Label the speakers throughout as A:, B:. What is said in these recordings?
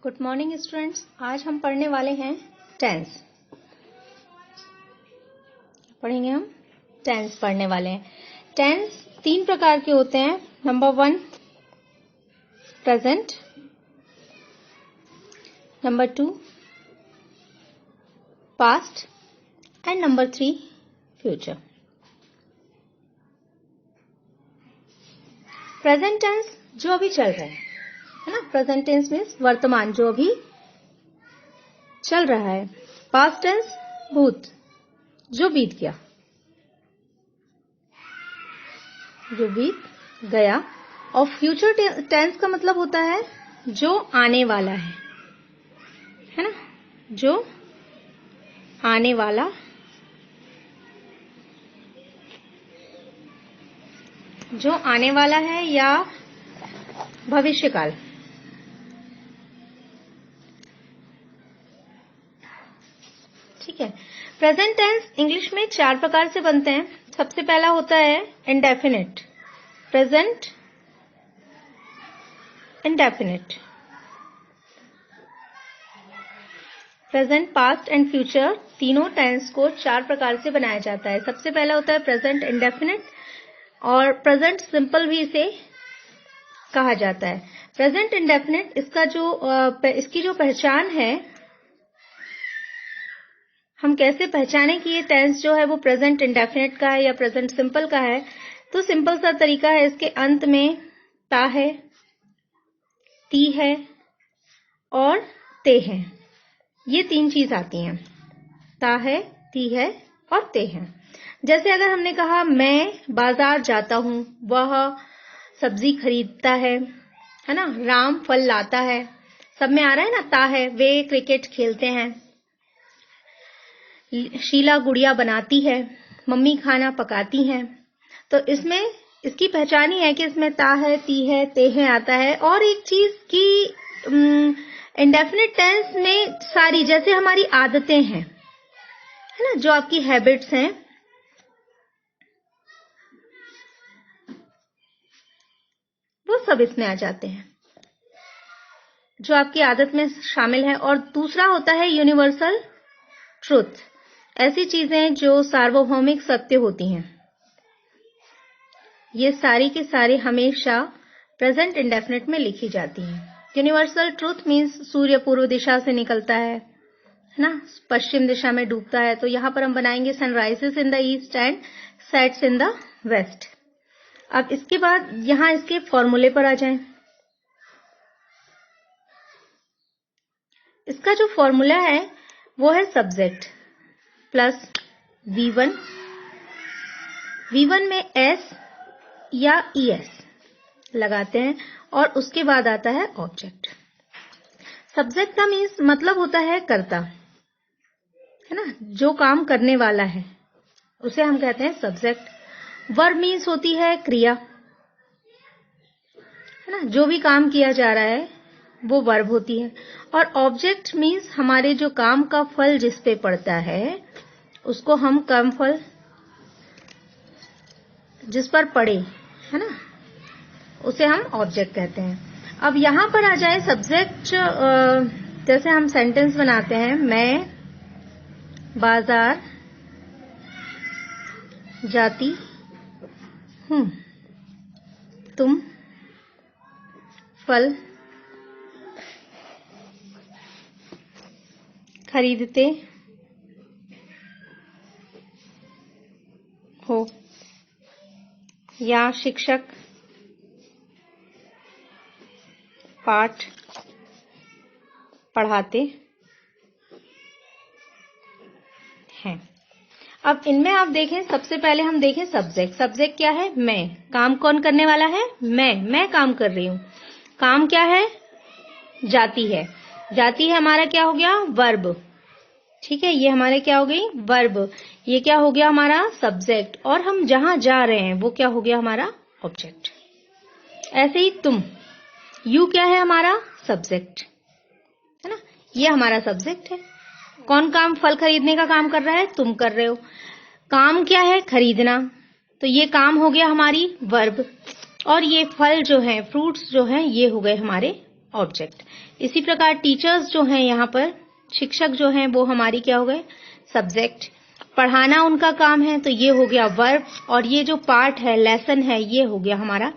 A: Good morning students. आज हम पढ़ने वाले हैं टेंस। पढ़ेंगे हम टेंस पढ़ने वाले हैं। टेंस 3 प्रकार के होते हैं। Number 1 present, number 2 past and number 3 future. Present tense जो अभी चल रहा है ना। प्रेजेंट टेंस मीन्स वर्तमान, जो अभी चल रहा है। पास्ट टेंस भूत, जो बीत गया, जो बीत गया। और फ्यूचर टेंस का मतलब होता है जो आने वाला है ना, जो आने वाला, जो आने वाला है या भविष्यकाल। ठीक है। प्रेजेंट टेंस इंग्लिश में 4 प्रकार से बनते हैं। सबसे पहला होता है indefinite, present indefinite. Present, past and future तीनों टेंस को 4 प्रकार से बनाया जाता है। सबसे पहला होता है प्रेजेंट इंडेफिनिट, और प्रेजेंट सिंपल भी इसे कहा जाता है। प्रेजेंट इंडेफिनिट इसकी जो पहचान है, हम कैसे पहचाने कि ये टेंस जो है वो प्रेजेंट इंडेफिनिट का है या प्रेजेंट सिंपल का है। तो सिंपल सा तरीका है, इसके अंत में ता है, ती है और ते है। ये 3 चीज आती हैं, ता है, ती है और ते है। जैसे अगर हमने कहा मैं बाजार जाता हूं, वह सब्जी खरीदता है ना। राम फल लाता है, सब में आ रहा है ना ता है। वे क्रिकेट खेलते हैं, शीला गुड़िया बनाती है, मम्मी खाना पकाती हैं। तो इसमें इसकी पहचान ही है कि इसमें ता है, ती है, ते है आता है। और एक चीज की इंडेफिनिट टेंस में सारी, जैसे हमारी आदतें हैं है ना, जो आपकी हैबिट्स हैं, वो सब इसमें आ जाते हैं, जो आपकी आदत में शामिल है। और दूसरा होता है यूनिवर्सल ट्रुथ, ऐसी चीजें जो सार्वभौमिक सत्य होती हैं। ये सारी की सारी हमेशा प्रेजेंट इंडेफिनिट में लिखी जाती हैं। यूनिवर्सल ट्रुथ मीन्स सूर्य पूर्व दिशा से निकलता है ना, पश्चिम दिशा में डूबता है। तो यहां पर हम बनाएंगे sun rises in the east and sets in the west. अब इसके बाद यहां इसके फॉर्मूले पर आ जाएं। इसका जो फॉर्मूला है वो है सब्जेक्ट प्लस V1 में S या ES लगाते हैं, और उसके बाद आता है ऑब्जेक्ट। सब्जेक्ट का मीन्स मतलब होता है कर्ता, है ना, जो काम करने वाला है उसे हम कहते हैं सब्जेक्ट। वर्ब मीन्स होती है क्रिया, है ना, जो भी काम किया जा रहा है वो वर्ब होती है। और ऑब्जेक्ट मीन्स हमारे जो काम का फल जिस पे पड़ता है उसको हम कर्म फल, जिस पर पड़े, है ना, उसे हम ऑब्जेक्ट कहते हैं। अब यहां पर आ जाए सब्जेक्ट। जैसे हम सेंटेंस बनाते हैं, मैं बाजार जाती हूं, तुम फल खरीदते हो, या शिक्षक पाठ पढ़ाते हैं। अब इनमें आप देखें, सबसे पहले हम देखें सब्जेक्ट। सब्जेक्ट क्या है? मैं। काम कौन करने वाला है? मैं काम कर रही हूं। काम क्या है? जाती है। जाती है हमारा क्या हो गया? वर्ब। ठीक है, ये हमारे क्या हो गई? वर्ब। ये क्या हो गया? हमारा सब्जेक्ट। और हम जहां जा रहे हैं वो क्या हो गया? हमारा ऑब्जेक्ट। ऐसे ही तुम, यू क्या है? हमारा सब्जेक्ट, है ना, ये हमारा सब्जेक्ट है। कौन काम फल खरीदने का काम कर रहा है? तुम कर रहे हो। काम क्या है? खरीदना। तो ये काम हो गया हमारी वर्ब, और ये फल जो है, फ्रूट्स जो हैं, ये हो गए हमारे ऑब्जेक्ट। इसी प्रकार टीचर्स जो हैं यहाँ पर, शिक्षक जो हैं वो हमारी क्या हो गए, सब्जेक्ट। पढ़ाना उनका काम है तो ये हो गया वर्ब, और ये जो पार्ट है, लेसन है, ये हो गया हमारा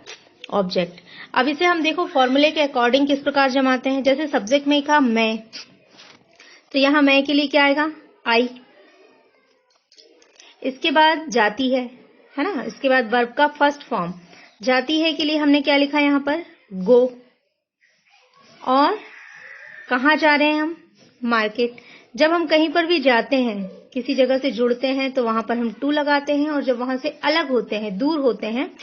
A: ऑब्जेक्ट। अब इसे हम देखो फॉर्मूले के अकॉर्डिंग किस प्रकार जमाते हैं। जैसे सब्जेक्ट में कहा मैं, तो यहाँ मैं के लिए क्या आएगा, आई। इसके बाद जाती है ना, इसके बाद वर्ब का फर्स्ट फॉर्म। जाती है के लिए हमने क्या लिखा यहाँ पर, गो। और कहाँ जा रहे हैं हम, मार्केट। जब हम कहीं पर भी जाते हैं, किसी जगह से जुड़ते हैं, तो वहां पर हम टू लगाते हैं, और जब वहां से अलग होते हैं, दूर होते हैं,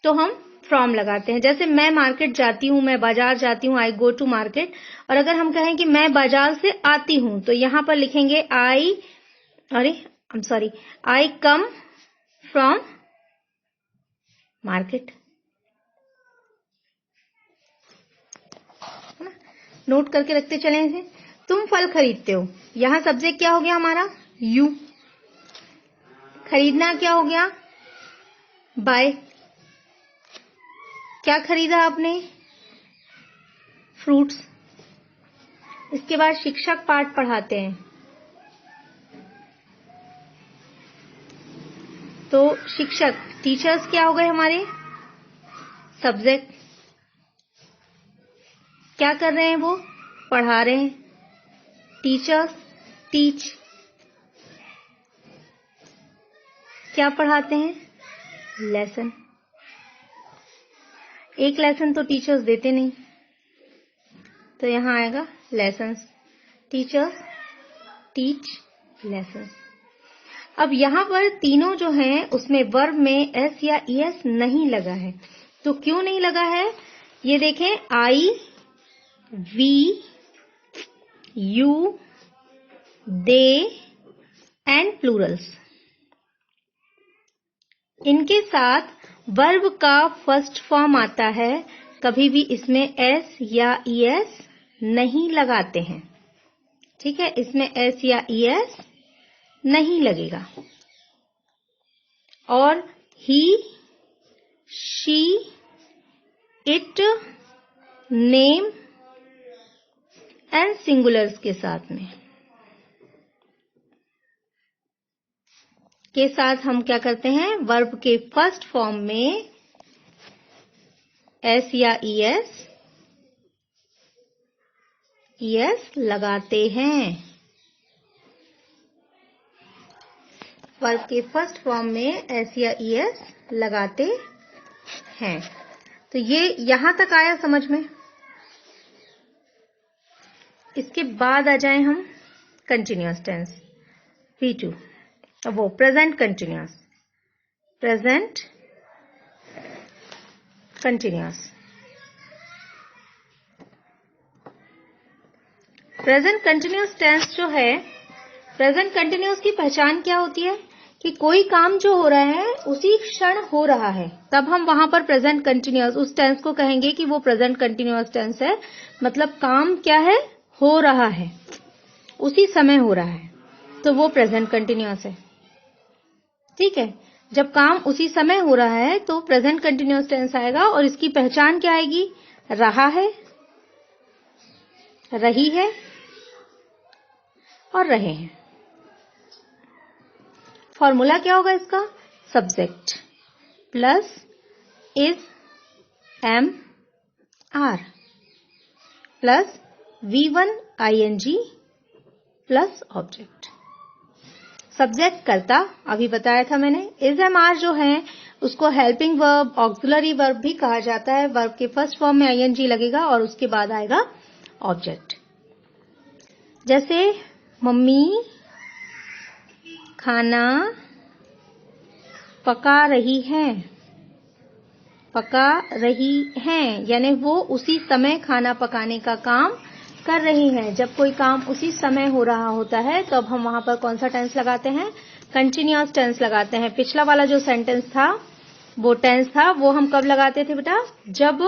A: तो हम फ्रॉम लगाते हैं। जैसे मैं मार्केट जाती हूँ, मैं बाजार जाती हूँ, आई गो टू मार्केट। और अगर हम कहें कि मैं बाजार से आती हूँ, तो यहां पर लिखेंगे आई कम फ्रॉम मार्केट। नोट करके रखते चले इसे। तुम फल खरीदते हो, यहां सब्जेक्ट क्या हो गया हमारा, यू। खरीदना क्या हो गया, बाय। क्या खरीदा आपने, फ्रूट्स। इसके बाद शिक्षक पाठ पढ़ाते हैं, तो शिक्षक, टीचर्स क्या हो गए हमारे, सब्जेक्ट। क्या कर रहे हैं वो, पढ़ा रहे हैं, टीचर्स, टीच। क्या पढ़ाते हैं, लेसन। एक लेसन तो टीचर्स देते नहीं, तो यहां आएगा लेसन्स। Teachers teach lessons. अब यहां पर तीनों जो हैं उसमें वर्ब में एस या ईएस नहीं लगा है। तो क्यों नहीं लगा है, ये देखें, I, we, you, they and plurals, इनके साथ वर्ब का फर्स्ट फॉर्म आता है, कभी भी इसमें एस या ईएस नहीं लगाते हैं। ठीक है, इसमें एस या ईएस नहीं लगेगा। और he, she, it, name and singulars के साथ हम क्या करते हैं, वर्ब के फर्स्ट फॉर्म में एस या ईएस लगाते हैं। वर्ब के फर्स्ट फॉर्म में एस या ईएस लगाते हैं। तो ये यहां तक आया समझ में। इसके बाद आ जाएं हम कंटिन्यूअस टेंस, P2, वो present continuous. Present continuous, present continuous tense जो है, प्रेजेंट कंटिन्यूअस की पहचान क्या होती है कि कोई काम जो हो रहा है उसी क्षण हो रहा है, तब हम वहां पर प्रेजेंट कंटिन्यूअस उस टेंस को कहेंगे कि वो प्रेजेंट कंटिन्यूअस टेंस है। मतलब काम क्या है, हो रहा है, उसी समय हो रहा है, तो वो प्रेजेंट कंटिन्यूअस है। ठीक है, जब काम उसी समय हो रहा है तो प्रेजेंट कंटिन्यूअस टेंस आएगा। और इसकी पहचान क्या आएगी, रहा है, रही है और रहे हैं। फॉर्मूला क्या होगा इसका, subject plus is, am, are plus V1 ING plus object. Subject कर्ता, अभी बताया था मैंने। इज, एम, आर जो है उसको हेल्पिंग वर्ब, ऑक्सिलरी वर्ब भी कहा जाता है। वर्ब के फर्स्ट फॉर्म में ING लगेगा और उसके बाद आएगा ऑब्जेक्ट। जैसे मम्मी खाना पका रही हैं, पका रही हैं यानी वो उसी समय खाना पकाने का काम कर रही हैं। जब कोई काम उसी समय हो रहा होता है तो अब हम वहां पर कौन सा टेंस लगाते हैं, कंटिन्यूअस टेंस लगाते हैं। पिछला वाला जो सेंटेंस था, वो टेंस था, वो हम कब लगाते थे बेटा, जब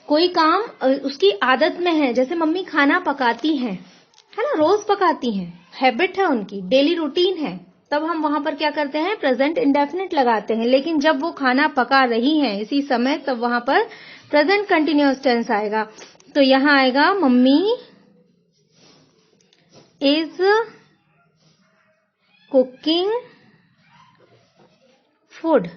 A: कोई काम उसकी आदत में है। जैसे मम्मी खाना पकाती हैं, है ना, रोज पकाती हैं, हैबिट है उनकी, डेली रूटीन है, तब हम वहां पर क्या करते हैं, प्रेजेंट इंडेफिनिट लगाते हैं। लेकिन जब वो खाना पका रही हैं इसी समय, तब वहां पर प्रेजेंट कंटिन्यूअस टेंस आएगा। तो यहां आएगा मम्मी इज कुकिंग फूड।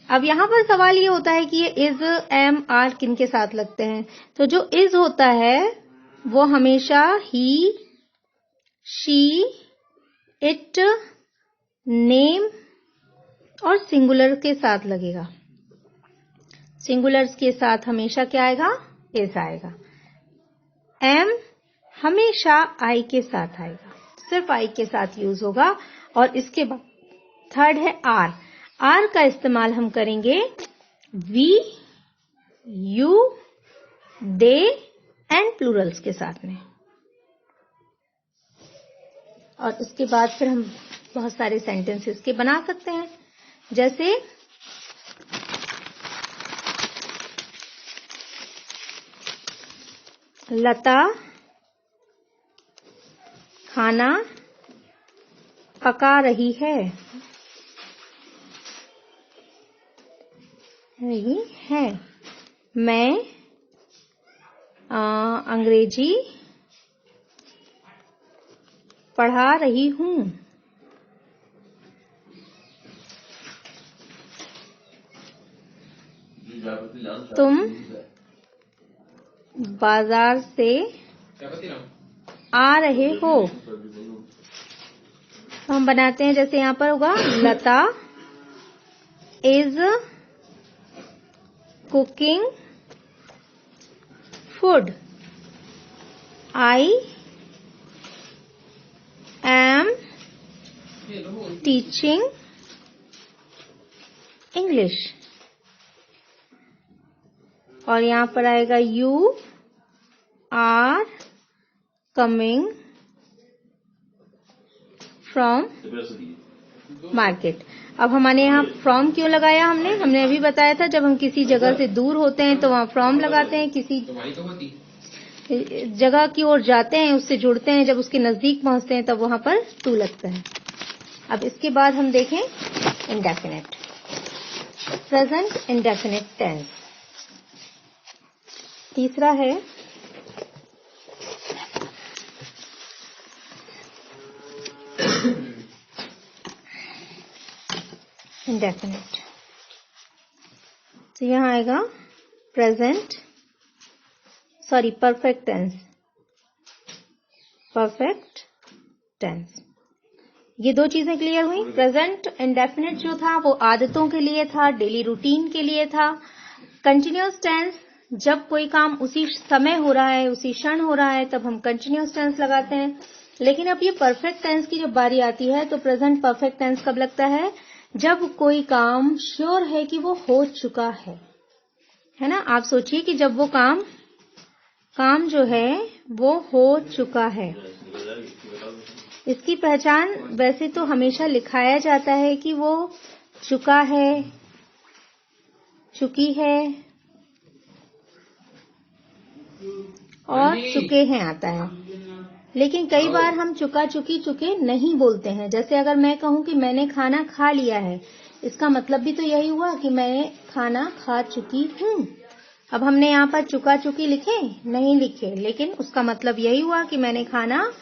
A: अब यहां पर सवाल ये होता है कि ये इज, एम, आर किन के साथ लगते हैं। तो जो इज होता है वो हमेशा ही, शी, इट, नेम और सिंगुलर के साथ लगेगा। सिंगुलर्स के साथ हमेशा क्या आएगा? इज आएगा। एम हमेशा आई के साथ आएगा, सिर्फ आई के साथ यूज होगा। और इसके बाद थर्ड है आर। आर का इस्तेमाल हम करेंगे we, you, they and plurals के साथ में। और इसके बाद फिर हम बहुत सारे सेंटेंसेस के बना सकते हैं, जैसे लता खाना पका रही है। मैं अंग्रेजी पढ़ा रही हूँ। तुम बाजार से आ रहे हो। हम बनाते हैं, जैसे यहाँ पर होगा Lata is cooking food. I am teaching English. और यहाँ पर आएगा you are coming from market. अब हमारे यहाँ फ्रॉम क्यों लगाया हमने अभी बताया था, जब हम किसी जगह से दूर होते हैं तो वहाँ फ्रॉम लगाते हैं, किसी जगह की ओर जाते हैं उससे जुड़ते हैं, जब उसके नजदीक पहुंचते हैं तब वहां पर टू लगता है। अब इसके बाद हम देखें इंडेफिनिट, प्रेजेंट इंडेफिनिट टेंस। तीसरा है इंडेफिनिट। तो यहां आएगा परफेक्ट टेंस। परफेक्ट टेंस, ये दो चीजें क्लियर हुई। प्रेजेंट इंडेफिनिट जो था वो आदतों के लिए था, डेली रूटीन के लिए था। कंटिन्यूअस टेंस, जब कोई काम उसी समय हो रहा है, उसी क्षण हो रहा है, तब हम कंटिन्यूअस टेंस लगाते हैं। लेकिन अब ये परफेक्ट टेंस की जब बारी आती है तो प्रेजेंट परफेक्ट टेंस कब लगता है? जब कोई काम श्योर है कि वो हो चुका है ना। आप सोचिए कि जब वो काम जो है वो हो चुका है। इसकी पहचान वैसे तो हमेशा लिखाया जाता है कि वो चुका है, चुकी है और चुके हैं आता है। लेकिन कई बार हम चुका, चुकी, चुके नहीं बोलते हैं। जैसे अगर मैं कहूं कि मैंने खाना खा लिया है, इसका मतलब भी तो यही हुआ कि मैं खाना खा चुकी हूं। अब हमने यहाँ पर चुका, चुकी लिखे नहीं लिखे, लेकिन उसका मतलब यही हुआ कि मैंने खाना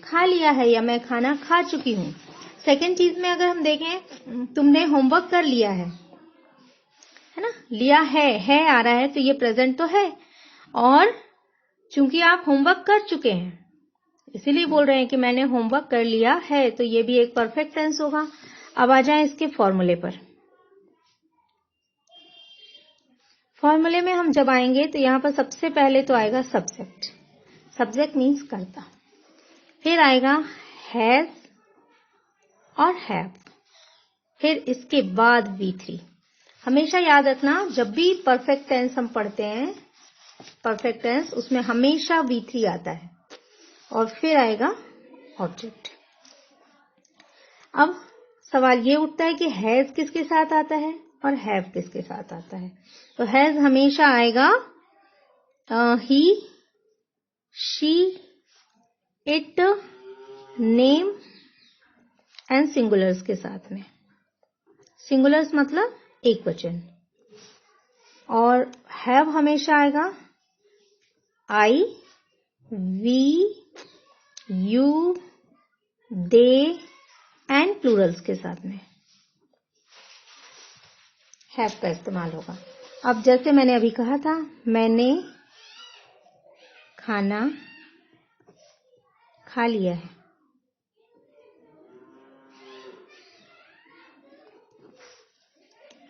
A: खा लिया है या मैं खाना खा चुकी हूँ। सेकेंड चीज में अगर हम देखें, तुमने होमवर्क कर लिया है ना, लिया है आ रहा है तो ये प्रेजेंट तो है। और चूंकि आप होमवर्क कर चुके हैं इसीलिए बोल रहे हैं कि मैंने होमवर्क कर लिया है, तो ये भी एक परफेक्ट टेंस होगा। अब आ जाएं इसके फॉर्मूले पर। फॉर्मूले में हम जब आएंगे तो यहाँ पर सबसे पहले तो आएगा सब्जेक्ट। सब्जेक्ट मीन्स कर्ता। फिर आएगा हैज और हैव। फिर इसके बाद V3। हमेशा याद रखना, जब भी परफेक्ट टेंस हम पढ़ते हैं, परफेक्ट टेंस, उसमें हमेशा V3 आता है। और फिर आएगा ऑब्जेक्ट। अब सवाल ये उठता है कि हैज किसके साथ आता है और हैव किसके साथ आता है। तो हैज हमेशा आएगा he, she, it, name and singulars के साथ में। सिंगुलर्स मतलब एक वचन। और हैव हमेशा आएगा I, we, you, they and plurals के साथ में हैव का इस्तेमाल होगा। अब जैसे मैंने अभी कहा था, मैंने खाना खा लिया है।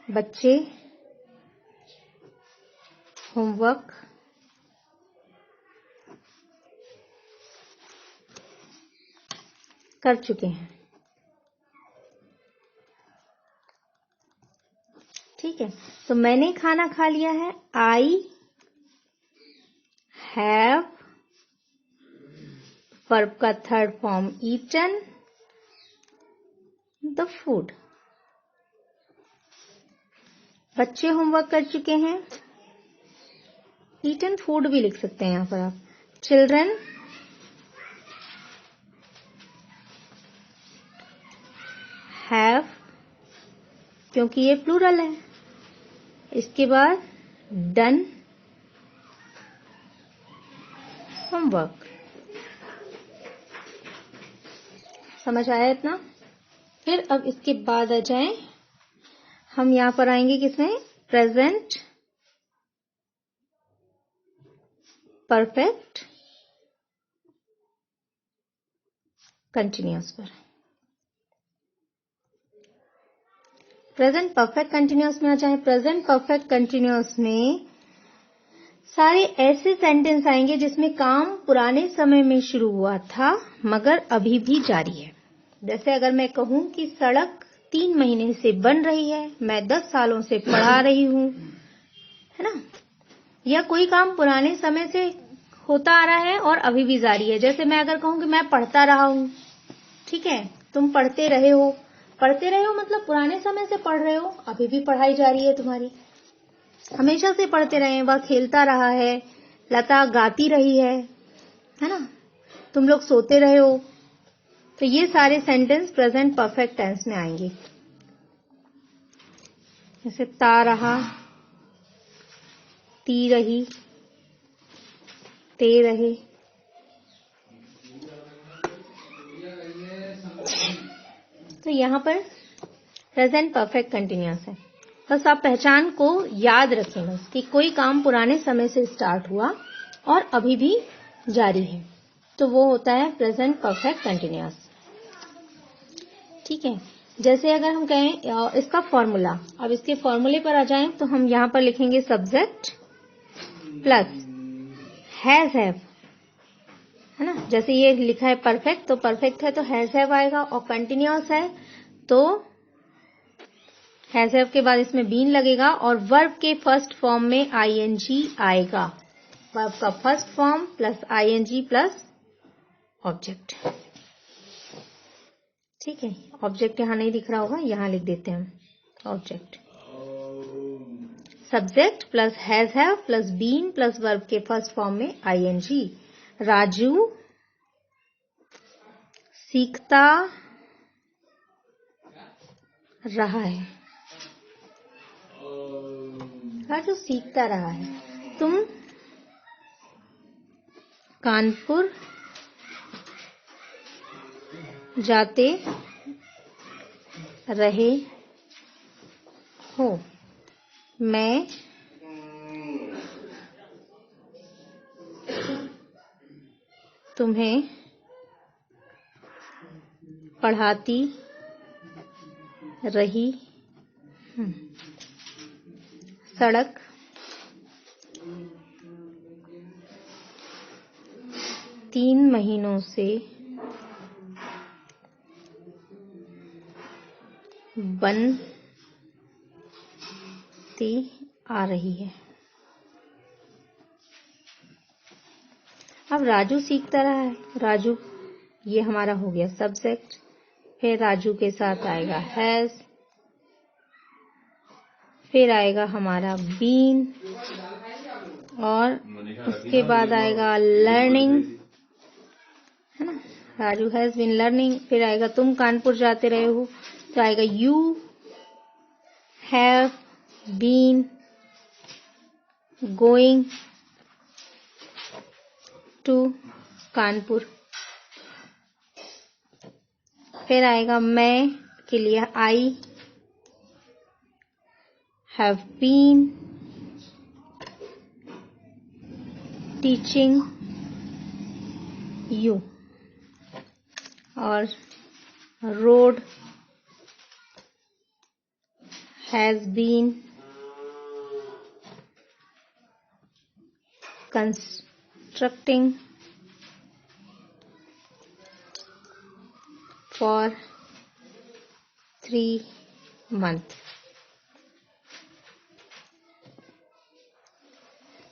A: बच्चे होमवर्क कर चुके हैं। ठीक है, तो मैंने खाना खा लिया है। आई हैव, वर्ब का third form eaten the food. बच्चे होमवर्क कर चुके हैं। ईटन फूड भी लिख सकते हैं यहां पर आप। चिल्ड्रन हैव, क्योंकि ये प्लूरल है। इसके बाद डन होमवर्क। समझ आया इतना? फिर अब इसके बाद आ जाएं, हम यहां पर आएंगे किसमें? प्रेजेंट परफेक्ट कंटिन्यूअस पर। प्रेजेंट परफेक्ट कंटिन्यूअस में आ जाएं। प्रेजेंट परफेक्ट कंटिन्यूअस में सारे ऐसे सेंटेंस आएंगे जिसमें काम पुराने समय में शुरू हुआ था मगर अभी भी जारी है। जैसे अगर मैं कहूं कि सड़क 3 महीने से बन रही है, मैं 10 सालों से पढ़ा रही हूं, है ना? या कोई काम पुराने समय से होता आ रहा है और अभी भी जारी है। जैसे मैं अगर कहूं कि मैं पढ़ता रहा हूं, ठीक है, तुम पढ़ते रहे हो। पढ़ते रहे हो मतलब पुराने समय से पढ़ रहे हो, अभी भी पढ़ाई जारी है तुम्हारी। हमेशा से पढ़ते रहे। वह खेलता रहा है, लता गाती रही है ना? तुम लोग सोते रहे हो। तो ये सारे सेंटेंस प्रेजेंट परफेक्ट टेंस में आएंगे। जैसे ता रहा, ती रही, ते रहे। तो यहां पर प्रेजेंट परफेक्ट कंटिन्यूअस है। बस आप पहचान को याद रखें बस कि कोई काम पुराने समय से स्टार्ट हुआ और अभी भी जारी है, तो वो होता है प्रेजेंट परफेक्ट कंटिन्यूअस। ठीक है, जैसे अगर हम कहें इसका फॉर्मूला, अब इसके फॉर्मूले पर आ जाएं तो हम यहां पर लिखेंगे सब्जेक्ट प्लस हैज हैव, है ना? जैसे ये लिखा है परफेक्ट, तो परफेक्ट है तो हैज हैव आएगा, और कंटिन्यूअस है तो हैज हैव के बाद इसमें बीन लगेगा और वर्ब के फर्स्ट फॉर्म में आईएनजी आएगा। वर्ब का first form plus ING plus object. ठीक है, ऑब्जेक्ट यहां नहीं दिख रहा होगा, यहां लिख देते हैं हम object. Subject plus has have plus been plus verb के फर्स्ट फॉर्म में आईएनजी। राजू सीखता रहा है। राजू सीखता रहा है। तुम कानपुर जाते रहे हो। मैं तुम्हें पढ़ाती रही हूं। सड़क 3 महीनों से बनती आ रही है। अब राजू सीखता रहा है। राजू ये हमारा हो गया सब्जेक्ट। फिर राजू के साथ आएगा हैज, फिर आएगा हमारा बीन, और उसके बाद आएगा लर्निंग, है ना? Raju has been learning. फिर आएगा तुम कानपुर जाते रहे हो, तो आएगा you have been going to Kanpur. फिर आएगा मैं के लिए I have been teaching you, और road has been constructing for 3 months।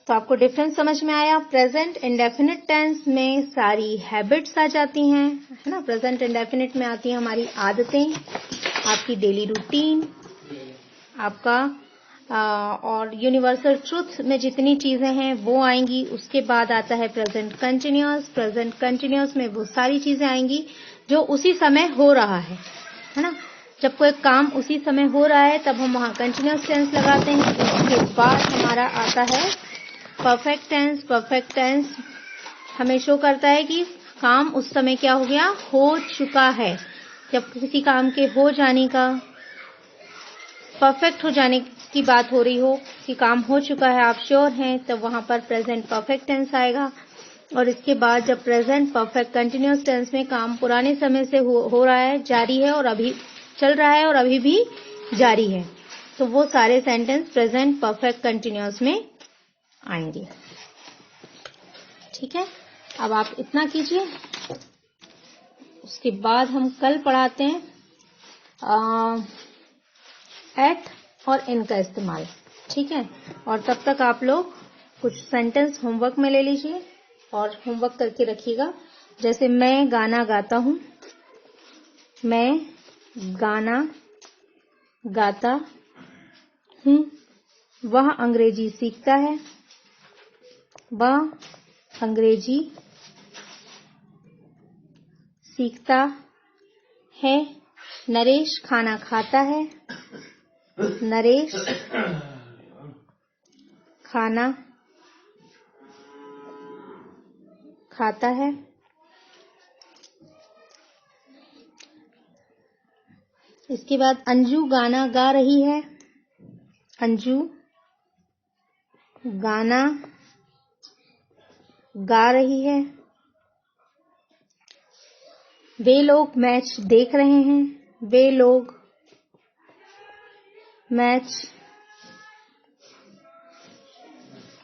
A: तो आपको डिफरेंस समझ में आया। प्रेजेंट इंडेफिनिट टेंस में सारी हैबिट्स आ जाती हैं, है ना। प्रेजेंट इंडेफिनिट में आती हैं हमारी आदतें, आपकी डेली रूटीन, आपका और यूनिवर्सल ट्रुथ में जितनी चीजें हैं वो आएंगी। उसके बाद आता है प्रेजेंट कंटिन्यूअस। प्रेजेंट कंटिन्यूअस में वो सारी चीजें आएंगी जो उसी समय हो रहा है ना। जब कोई काम उसी समय हो रहा है तब हम वहां कंटिन्यूअस टेंस लगाते हैं। उसके बाद हमारा आता है परफेक्ट टेंस। परफेक्ट टेंस हमें शो करता है कि काम उस समय क्या हो गया, हो चुका है। जब किसी काम के हो जाने का, परफेक्ट हो जाने की बात हो रही हो कि काम हो चुका है, आप श्योर हैं, तब वहां पर प्रेजेंट परफेक्ट टेंस आएगा। और इसके बाद जब प्रेजेंट परफेक्ट कंटिन्यूअस टेंस में काम पुराने समय से हो रहा है, जारी है और अभी चल रहा है और अभी भी जारी है, तो वो सारे सेंटेंस प्रेजेंट परफेक्ट कंटिन्यूअस में आएंगे। ठीक है, अब आप इतना कीजिए। उसके बाद हम कल पढ़ाते हैं एट और इन का इस्तेमाल। ठीक है, और तब तक आप लोग कुछ सेंटेंस होमवर्क में ले लीजिए और होमवर्क करके रखिएगा। जैसे मैं गाना गाता हूं, मैं गाना गाता हूं। वह अंग्रेजी सीखता है, वह अंग्रेजी सीखता है। नरेश खाना खाता है, नरेश खाना खाता है। इसके बाद अंजू गाना गा रही है, अंजू गाना गा रही है। वे लोग मैच देख रहे हैं, वे लोग मैच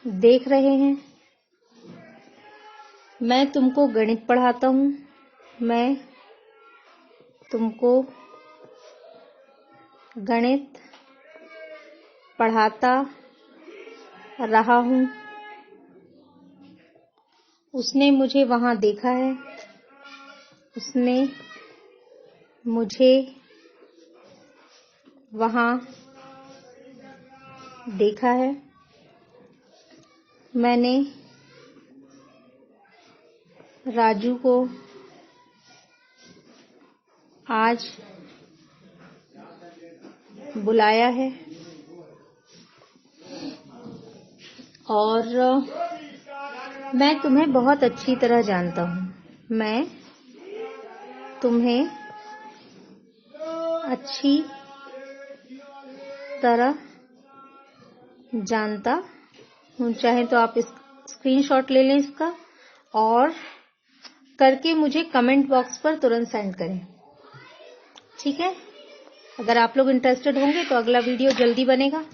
A: देख रहे हैं। मैं तुमको गणित पढ़ाता हूं, मैं तुमको गणित पढ़ाता रहा हूं। उसने मुझे वहां देखा है, उसने मुझे वहां देखा है। मैंने राजू को आज बुलाया है। और मैं तुम्हें बहुत अच्छी तरह जानता हूं, मैं तुम्हें अच्छी तरह जानता हूं। चाहे तो आप इस स्क्रीनशॉट ले लें इसका और करके मुझे कमेंट बॉक्स पर तुरंत सेंड करें। ठीक है, अगर आप लोग इंटरेस्टेड होंगे तो अगला वीडियो जल्दी बनेगा।